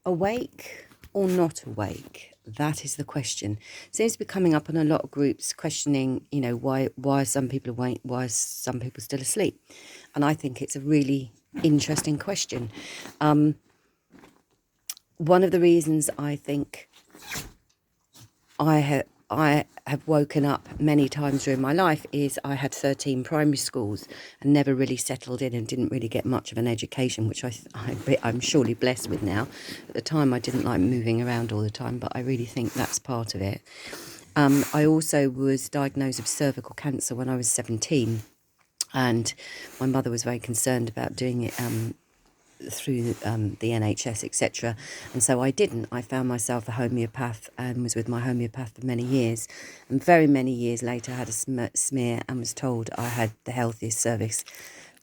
awake or not awake? That is the question. Seems to be coming up in a lot of groups questioning, why some people awake, why some people still asleep. And I think it's a really interesting question. One of the reasons I think I have woken up many times during my life is I had 13 primary schools and never really settled in and didn't really get much of an education, which I'm surely blessed with now. At the time, I didn't like moving around all the time, but I really think that's part of it. I also was diagnosed with cervical cancer when I was 17, and my mother was very concerned about doing it through the NHS, etc. And so I didn't. I found myself a homeopath and was with my homeopath for many years. And very many years later, I had a smear and was told I had the healthiest cervix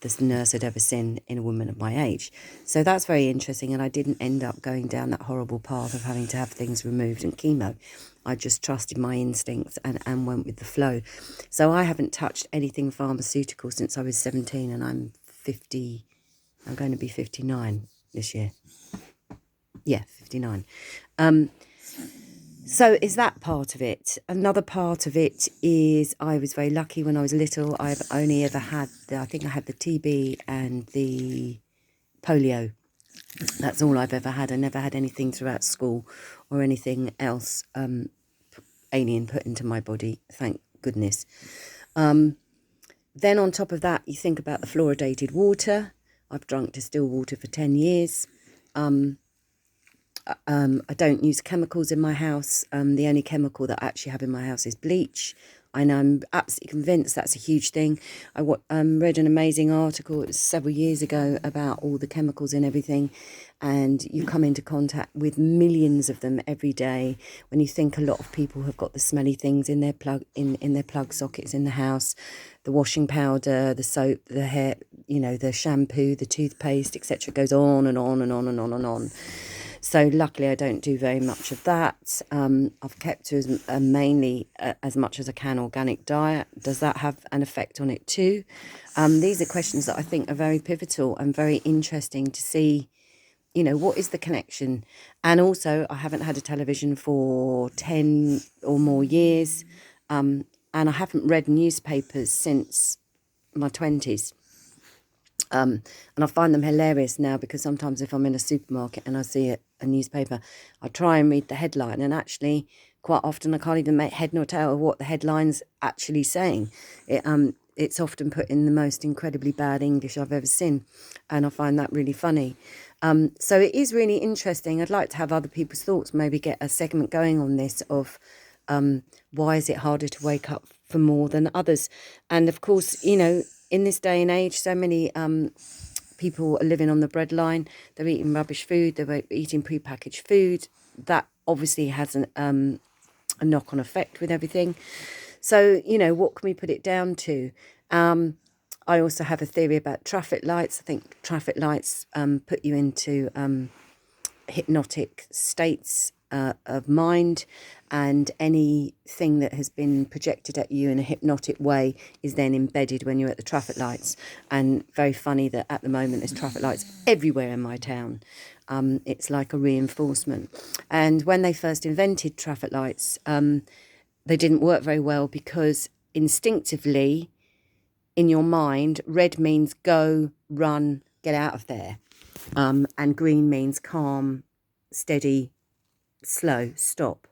this nurse had ever seen in a woman of my age. So that's very interesting. And I didn't end up going down that horrible path of having to have things removed and chemo. I just trusted my instincts and went with the flow. So I haven't touched anything pharmaceutical since I was 17, and I'm 50. I'm going to be 59 this year. Yeah, 59. So is that part of it? Another part of it is I was very lucky when I was little. I've only ever had, I think I had the TB and the polio. That's all I've ever had. I never had anything throughout school or anything else alien put into my body, thank goodness. Then on top of that, you think about the fluoridated water. I've drunk distilled water for 10 years. I don't use chemicals in my house. The only chemical that I actually have in my house is bleach. And I'm absolutely convinced that's a huge thing. I read an amazing article, it was several years ago, about all the chemicals in everything. And you come into contact with millions of them every day. When you think a lot of people have got the smelly things in their plug sockets in the house, the washing powder, the soap, the hair, the shampoo, the toothpaste, etc. goes on and on and on and on and on. So luckily I don't do very much of that. I've kept to mainly as much as I can organic diet. Does that have an effect on it too? These are questions that I think are very pivotal and very interesting to see, what is the connection? And also I haven't had a television for 10 or more years. And I haven't read newspapers since my 20s. And I find them hilarious now because sometimes if I'm in a supermarket and I see a newspaper, I try and read the headline, and actually quite often I can't even make head nor tail of what the headline's actually saying. It's often put in the most incredibly bad English I've ever seen, and I find that really funny. So it is really interesting. I'd like to have other people's thoughts, maybe get a segment going on this of why is it harder to wake up for more than others? And of course, in this day and age, so many people are living on the breadline. They're eating rubbish food. They're eating prepackaged food. That obviously has a knock-on effect with everything. So, what can we put it down to? I also have a theory about traffic lights. I think traffic lights put you into hypnotic states of mind, and anything that has been projected at you in a hypnotic way is then embedded when you're at the traffic lights. And very funny that at the moment there's traffic lights everywhere in my town. It's like a reinforcement. And when they first invented traffic lights, they didn't work very well because instinctively in your mind, red means go, run, get out of there. And green means calm, steady, slow, stop.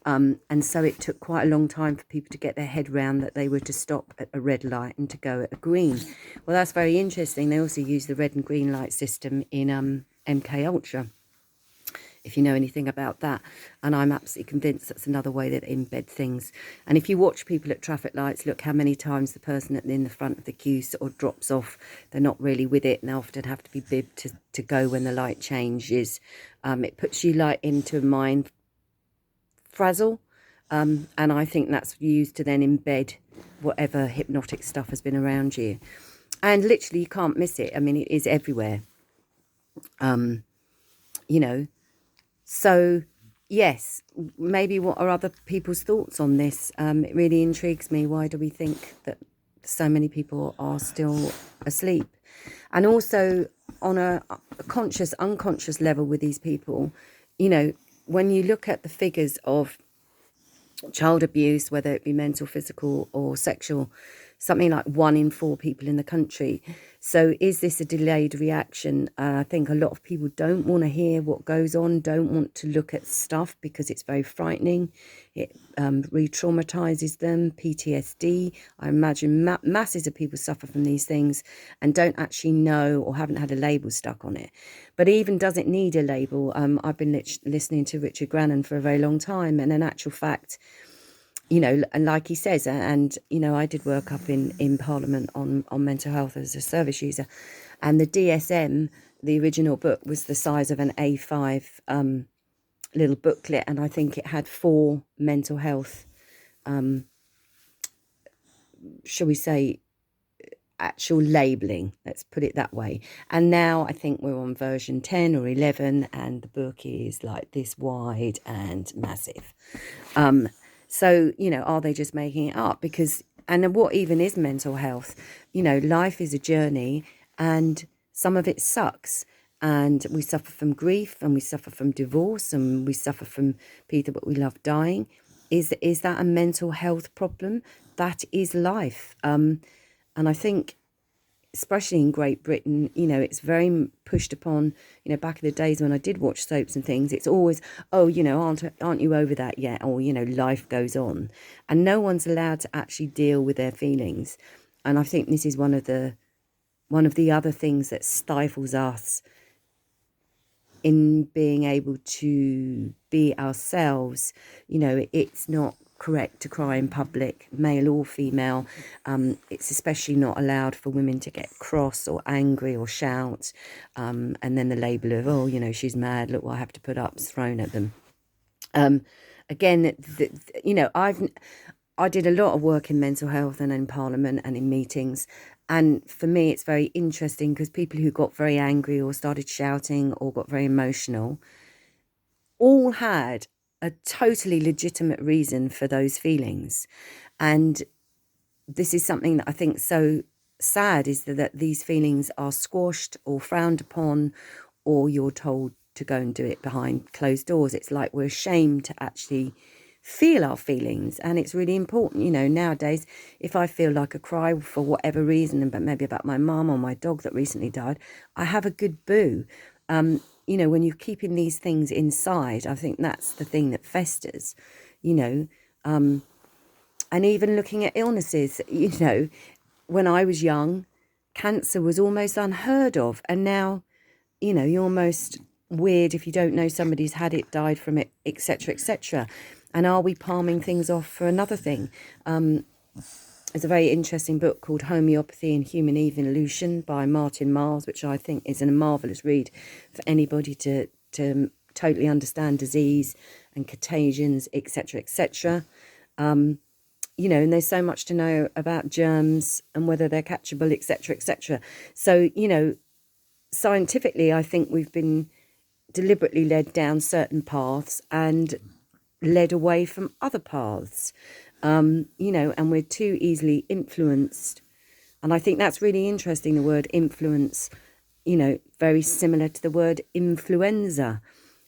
And so it took quite a long time for people to get their head round that they were to stop at a red light and to go at a green. Well, that's very interesting. They also use the red and green light system in MK Ultra, if you know anything about that. And I'm absolutely convinced that's another way that they embed things. And if you watch people at traffic lights, look how many times the person in the front of the queue sort of drops off. They're not really with it, and they often have to be bibbed to go when the light changes. It puts you like into a mind frazzle, and I think that's used to then embed whatever hypnotic stuff has been around you. And literally you can't miss it. I mean, it is everywhere. So yes, maybe what are other people's thoughts on this? It really intrigues me. Why do we think that so many people are still asleep? And also on a conscious, unconscious level with these people, when you look at the figures of child abuse, whether it be mental, physical, or sexual, something like 1 in 4 people in the country. So is this a delayed reaction? I think a lot of people don't want to hear what goes on, don't want to look at stuff because it's very frightening. It re-traumatizes them, PTSD. I imagine masses of people suffer from these things and don't actually know or haven't had a label stuck on it. But even does it need a label? I've been listening to Richard Grannon for a very long time, and in actual fact, and like he says, and I did work up in Parliament on mental health as a service user, and the DSM, the original book, was the size of an A5 little booklet, and I think it had 4 mental health, shall we say, actual labelling, let's put it that way. And now I think we're on version 10 or 11, and the book is like this wide and massive. So, are they just making it up? Because, and what even is mental health? Life is a journey, and some of it sucks. And we suffer from grief, and we suffer from divorce, and we suffer from people that we love dying. Is that a mental health problem? That is life. And I think, especially in Great Britain, it's very pushed upon. Back in the days when I did watch soaps and things, it's always, oh, aren't you over that yet? Or, life goes on. And no one's allowed to actually deal with their feelings. And I think this is one of the other things that stifles us in being able to be ourselves. It's not correct to cry in public, male or female. It's especially not allowed for women to get cross or angry or shout, and then the label of, oh, she's mad, look what I have to put up, is thrown at them. Again, I did a lot of work in mental health and in Parliament and in meetings. And for me, it's very interesting because people who got very angry or started shouting or got very emotional all had a totally legitimate reason for those feelings. And this is something that I think so sad, is that these feelings are squashed or frowned upon, or you're told to go and do it behind closed doors. It's like we're ashamed to actually feel our feelings, and it's really important. Nowadays, if I feel like a cry for whatever reason, but maybe about my mum or my dog that recently died, I have a good boo. When you're keeping these things inside, I think that's the thing that festers. And even looking at illnesses, when I was young, cancer was almost unheard of, and now, you're almost weird if you don't know somebody's had it, died from it, etc., etc. And are we palming things off for another thing? There's a very interesting book called Homeopathy and Human Evolution by Martin Miles, which I think is a marvellous read for anybody to totally understand disease and contagions, etc., etc. And there's so much to know about germs and whether they're catchable, etc., etc. So, scientifically, I think we've been deliberately led down certain paths and led away from other paths, and we're too easily influenced. And I think that's really interesting, the word influence, very similar to the word influenza.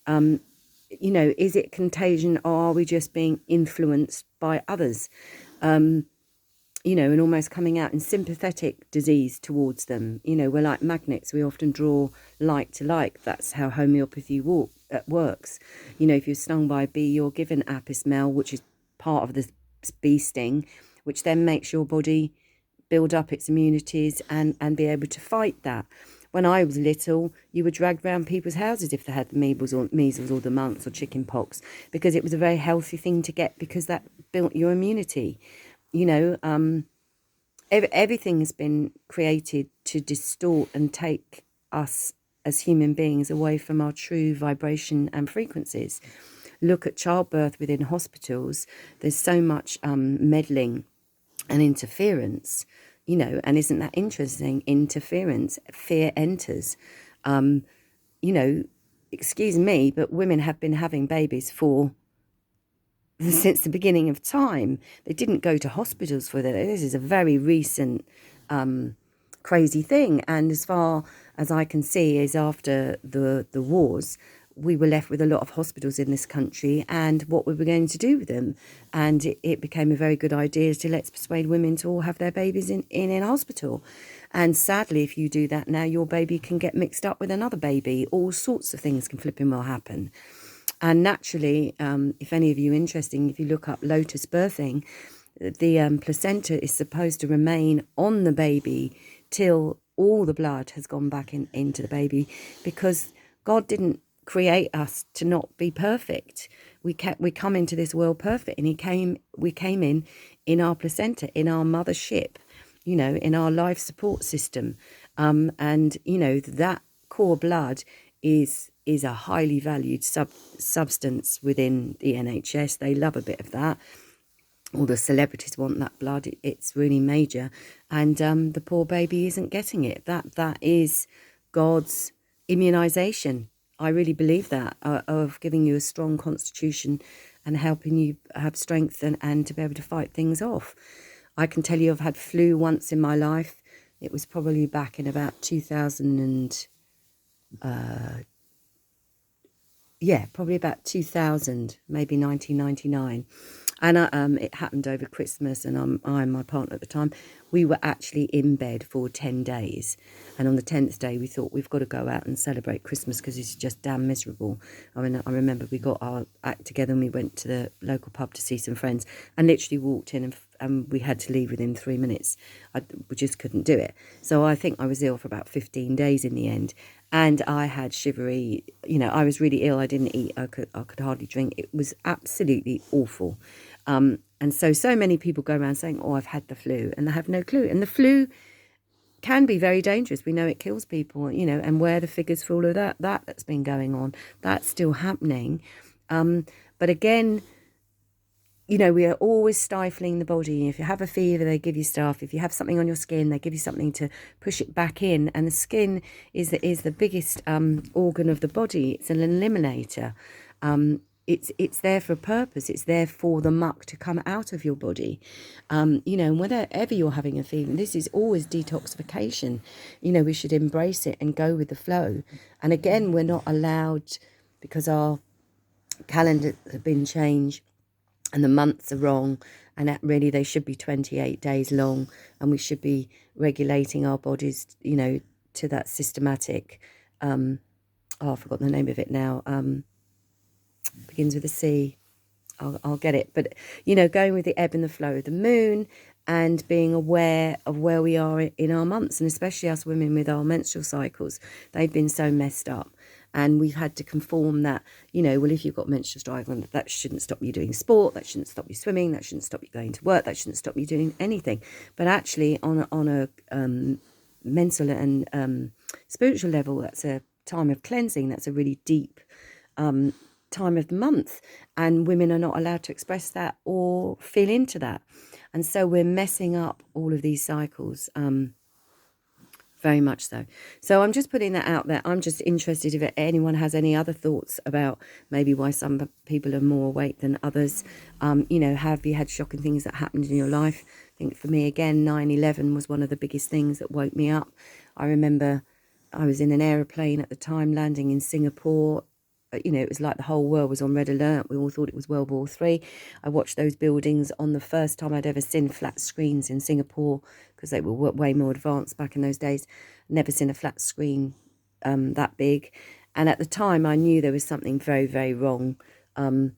Is it contagion, or are we just being influenced by others? And almost coming out in sympathetic disease towards them. We're like magnets. We often draw like to like. That's how homeopathy works. If you're stung by a bee, you're given apis mel, which is part of the bee sting, which then makes your body build up its immunities and be able to fight that. When I was little, you were dragged around people's houses if they had the measles or the mumps or chicken pox, because it was a very healthy thing to get, because that built your immunity. Everything has been created to distort and take us as human beings away from our true vibration and frequencies. Look at childbirth within hospitals. There's so much meddling and interference, and isn't that interesting? Interference, fear enters. Excuse me, but women have been having babies since the beginning of time. They didn't go to hospitals for that. This is a very recent crazy thing. And as far as I can see, is after the wars, we were left with a lot of hospitals in this country, and what we were going to do with them. And it became a very good idea to let's persuade women to all have their babies in hospital. And sadly, if you do that now, your baby can get mixed up with another baby. All sorts of things can flipping well happen. And naturally, if any of you are interested, if you look up lotus birthing, the placenta is supposed to remain on the baby till all the blood has gone back into the baby, because God didn't create us to not be perfect. We come into this world perfect, and we came in our placenta, in our mothership, in our life support system, and that core blood is a highly valued substance within the NHS. They love a bit of that. All the celebrities want that blood. It's really major, and the poor baby isn't getting it. That is God's immunization. I really believe that, of giving you a strong constitution and helping you have strength and to be able to fight things off. I can tell you I've had flu once in my life. It was probably back in about 2000 probably about 2000, maybe 1999. And it happened over Christmas, and I and my partner at the time, we were actually in bed for 10 days. And on the 10th day, we thought we've got to go out and celebrate Christmas because it's just damn miserable. I mean, I remember we got our act together and we went to the local pub to see some friends and literally walked in and we had to leave within 3 minutes. We just couldn't do it. So I think I was ill for about 15 days in the end. And I had shivery, I was really ill. I didn't eat. I could hardly drink. It was absolutely awful. And so many people go around saying, oh, I've had the flu, and they have no clue. And the flu can be very dangerous. We know it kills people, and where the figures for all of that's been going on, that's still happening. But again, we are always stifling the body. If you have a fever, they give you stuff. If you have something on your skin, they give you something to push it back in. And the skin is the biggest organ of the body. It's an eliminator. It's there for a purpose. It's there for the muck to come out of your body. And whenever you're having a fever, this is always detoxification. We should embrace it and go with the flow. And again, we're not allowed, because our calendars have been changed and the months are wrong, and that really they should be 28 days long, and we should be regulating our bodies, to that systematic, I've forgotten the name of it now, begins with a C. I'll get it. But, going with the ebb and the flow of the moon and being aware of where we are in our months, and especially us women with our menstrual cycles. They've been so messed up. And we've had to conform that, if you've got menstrual cycle, that shouldn't stop you doing sport, that shouldn't stop you swimming, that shouldn't stop you going to work, that shouldn't stop you doing anything. But actually, on a mental and spiritual level, that's a time of cleansing. That's a really deep time of the month, and women are not allowed to express that or feel into that. And so we're messing up all of these cycles. Very much so. So I'm just putting that out there. I'm just interested if anyone has any other thoughts about maybe why some people are more awake than others. Have you had shocking things that happened in your life? I think for me, again, 9/11 was one of the biggest things that woke me up. I remember I was in an aeroplane at the time landing in Singapore. It was like the whole world was on red alert. We all thought it was World War III. I watched those buildings on the first time I'd ever seen flat screens in Singapore, because they were way more advanced back in those days. Never seen a flat screen that big. And at the time, I knew there was something very, very wrong, and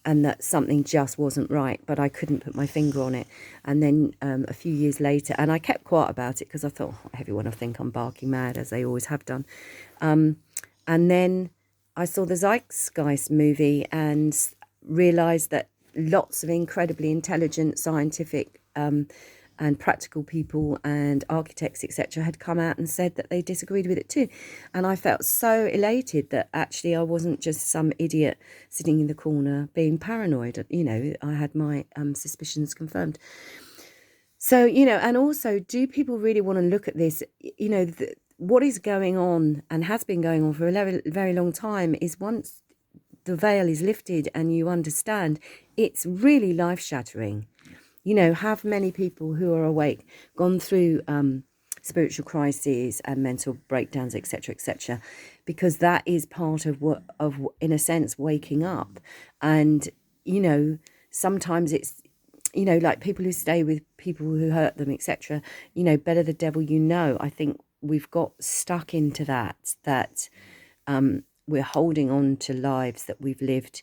that something just wasn't right, but I couldn't put my finger on it. And then a few years later, and I kept quiet about it because I thought, everyone will think I'm barking mad, as they always have done. And then I saw the Zeitgeist movie and realised that lots of incredibly intelligent, scientific and practical people and architects, etc., had come out and said that they disagreed with it too. And I felt so elated that actually I wasn't just some idiot sitting in the corner being paranoid. I had my suspicions confirmed. So, and also, do people really want to look at this? What is going on and has been going on for a very, very long time is, once the veil is lifted and you understand, it's really life-shattering. Have many people who are awake gone through spiritual crises and mental breakdowns, etc., because that is part of in a sense, waking up. And, you know, sometimes it's, you know, like people who stay with people who hurt them, etc., you know, better the devil you know. I think we've got stuck into that we're holding on to lives that we've lived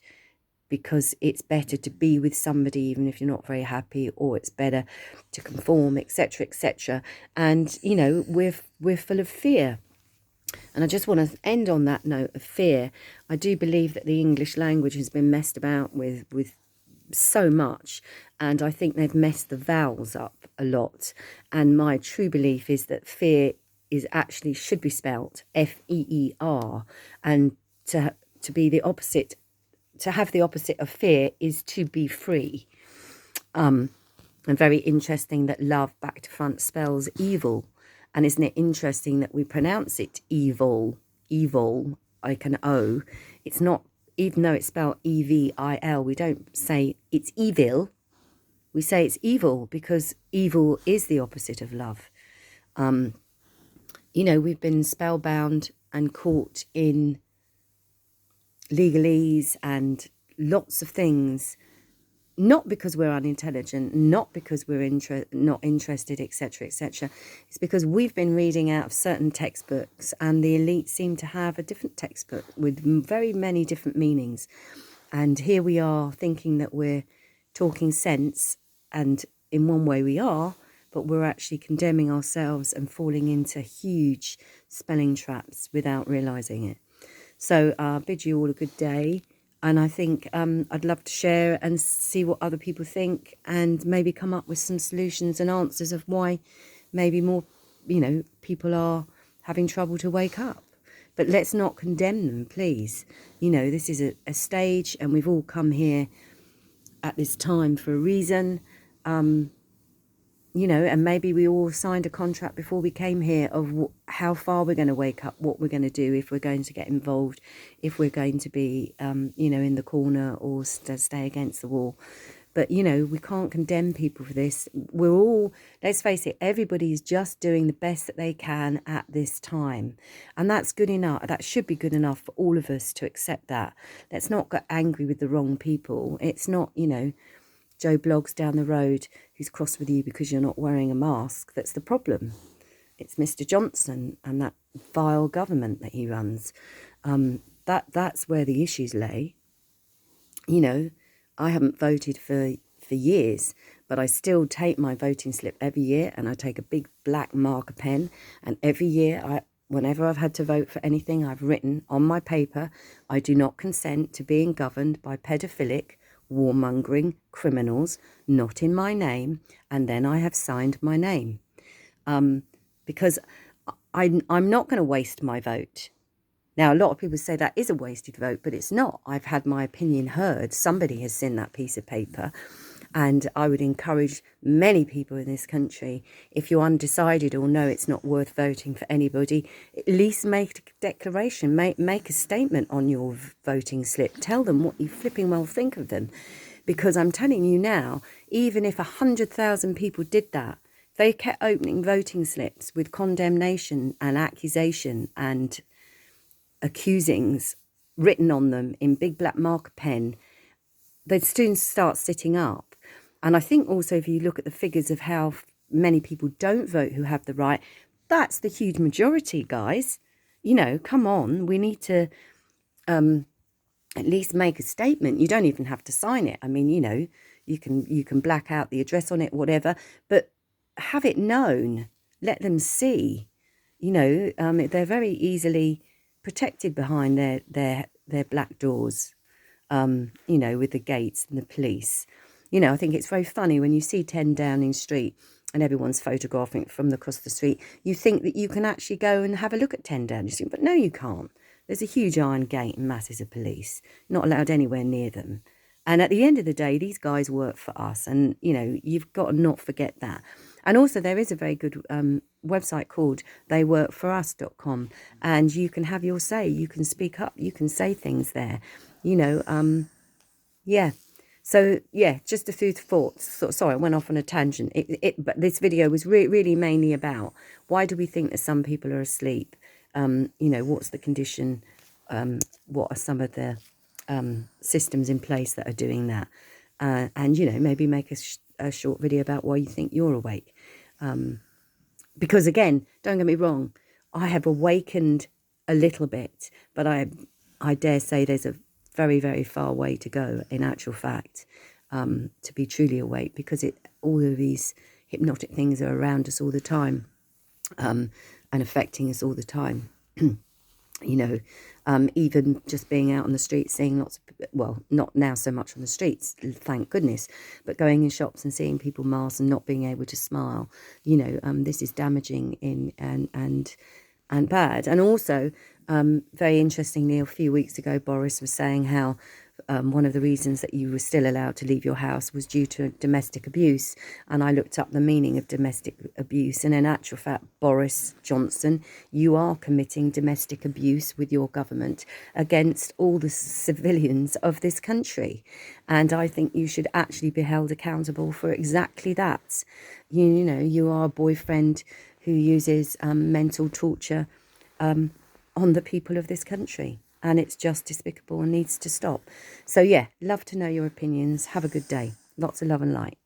because it's better to be with somebody even if you're not very happy, or it's better to conform, etc. And, you know, we're full of fear. And I just want to end on that note of fear. I do believe that the English language has been messed about with so much, and I think they've messed the vowels up a lot. And my true belief is that fear is actually should be spelt F-E-E-R, and to be the opposite, to have the opposite of fear is to be free. And very interesting that love back to front spells evil. And isn't it interesting that we pronounce it evil, like an O. It's not, even though it's spelled E-V-I-L, we don't say it's evil. We say it's evil because evil is the opposite of love. You know, we've been spellbound and caught in legalese and lots of things, not because we're unintelligent, not because we're not interested, etc. It's because we've been reading out of certain textbooks, and the elite seem to have a different textbook with very many different meanings. And here we are thinking that we're talking sense, and in one way we are, but we're actually condemning ourselves and falling into huge spelling traps without realising it. So I bid you all a good day. And I think I'd love to share and see what other people think, and maybe come up with some solutions and answers of why maybe more, you know, people are having trouble to wake up. But let's not condemn them, please. You know, this is a stage, and we've all come here at this time for a reason. You know, and maybe we all signed a contract before we came here of how far we're going to wake up, what we're going to do, if we're going to get involved, if we're going to be, you know, in the corner or stay against the wall. But, you know, we can't condemn people for this. We're all, let's face it, everybody's just doing the best that they can at this time. And that's good enough. That should be good enough for all of us to accept that. Let's not get angry with the wrong people. It's not, you know, Joe Bloggs down the road who's cross with you because you're not wearing a mask that's the problem. It's Mr. Johnson and that vile government that he runs. That's where the issues lay. You know, I haven't voted for years, but I still take my voting slip every year, and I take a big black marker pen, and every year whenever I've had to vote for anything, I've written on my paper, I do not consent to being governed by paedophilic, warmongering criminals, not in my name, and then I have signed my name. Because I'm not going to waste my vote. Now, a lot of people say that is a wasted vote, but it's not. I've had my opinion heard. Somebody has seen that piece of paper. And I would encourage many people in this country, if you're undecided or know it's not worth voting for anybody, at least make a declaration, make a statement on your voting slip. Tell them what you flipping well think of them. Because I'm telling you now, even if 100,000 people did that, they kept opening voting slips with condemnation and accusation and accusings written on them in big black marker pen, they'd soon start sitting up. And I think also if you look at the figures of how many people don't vote who have the right, that's the huge majority, guys. You know, come on, we need to at least make a statement. You don't even have to sign it. I mean, you know, you can black out the address on it, whatever, but have it known. Let them see. You know, they're very easily protected behind their black doors. You know, with the gates and the police. You know, I think it's very funny when you see 10 Downing Street and everyone's photographing from across the street. You think that you can actually go and have a look at 10 Downing Street, but no, you can't. There's a huge iron gate and masses of police, not allowed anywhere near them. And at the end of the day, these guys work for us. And, you know, you've got to not forget that. And also there is a very good website called theyworkforus.com. And you can have your say. You can speak up. You can say things there. You know, yeah. So yeah, just a food for thought. Sorry, I went off on a tangent. But this video was really mainly about why do we think that some people are asleep? You know, what's the condition? What are some of the systems in place that are doing that? And you know, maybe make a short video about why you think you're awake. Because again, don't get me wrong, I have awakened a little bit, but I dare say there's a very far way to go in actual fact, to be truly awake, because all of these hypnotic things are around us all the time, and affecting us all the time. You know, even just being out on the streets, seeing lots of, well, not now so much on the streets, thank goodness, but going in shops and seeing people masked and not being able to smile, you know, this is damaging and bad. And also, very interestingly, a few weeks ago, Boris was saying how one of the reasons that you were still allowed to leave your house was due to domestic abuse. And I looked up the meaning of domestic abuse. And in actual fact, Boris Johnson, you are committing domestic abuse with your government against all the civilians of this country. And I think you should actually be held accountable for exactly that. You know, you are a boyfriend who uses mental torture on the people of this country. And it's just despicable and needs to stop. So yeah, love to know your opinions. Have a good day. Lots of love and light.